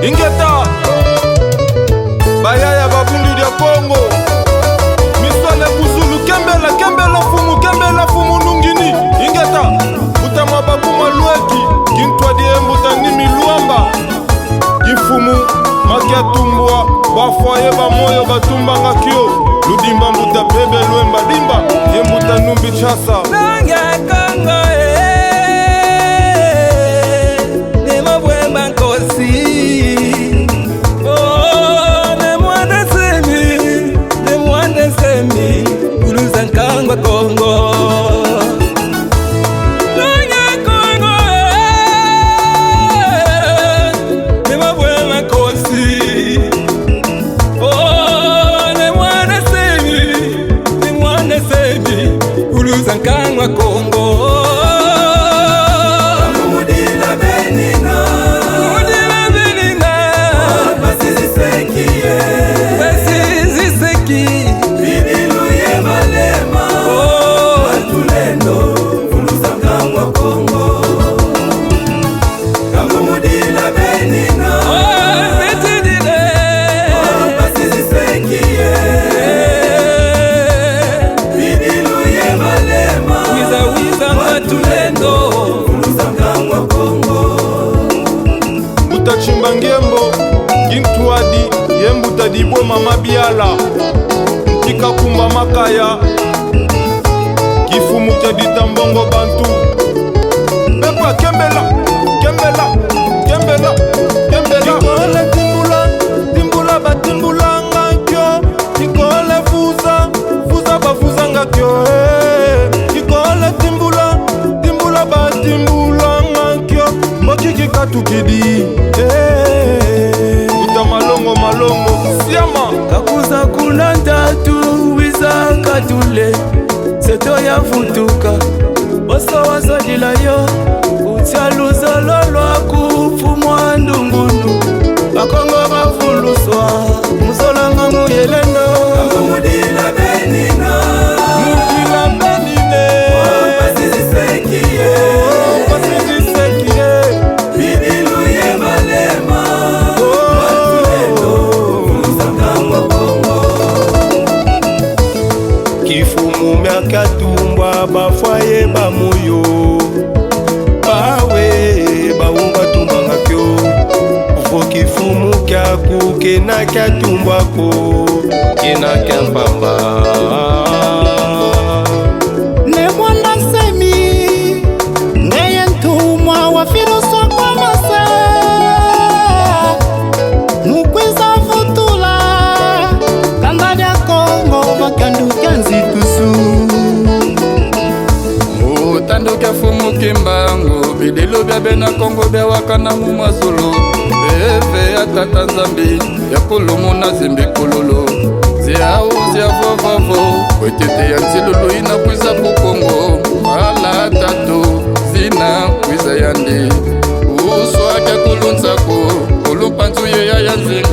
ingeta bayaya babundu dia Kongo misole buzulu kembela fumu nungini ingeta utama bakuma lweki kintwa die mbutani miluamba gifumu makiatumbwa bafoye bamoyo batumbanga kyo ludimba mbuta bebe lwemba dimba yembuta numbi chasa nanga Kongo nema bwemba nkosi Uluza nkangwa Kongo Nanga Kongo Nema bwema kosi Oh, ne mwana semi Uluza nkangwa Kongo Mudila benina Basizi seki Chimbangembo Gintuadi Yembuta Dibo Mama Biala Ntika Kumba Makaya Kifumu Kedita Mbongo Bantu Pepa Kembela Tikole Timbula Batimbula Ngakyo Tikole Fuza Bafuza Ngakyo Tikole Timbula Batimbula Ngakyo Mokiki Katukidi Uta malongo Siama Kakuza kuna tatu Wiza katule Seto ya futuka Oso wasodila yo Utialuza lolo Kufumwa ndungunu Bakongo bafuluswa Muzolanga muyelendo Mudila benina Basizi sekiye Kifumu miakatumbwa bafoye bamoyo bawe baumba tumbanga kyo ufo kifumu kyaku kena kyatumbwako kena kyampamba ne mwanda semi ngeye ntumwa wafiruswa kwa mase mukwiza futula kanda dia Kongo bakanduka nzitusu Tandoka fumu kimbangu bidelo bya bena Kongo bya wakana mu mazulu beve ya tata Nzambi ya kulumu na zimbi kululu zia uzia vovovo wetete ya nzilulu ina kwiza ku Kongo ala tatu zina kwiza yandi uswa kya kulunzako kulumpanzu ye ya nzinga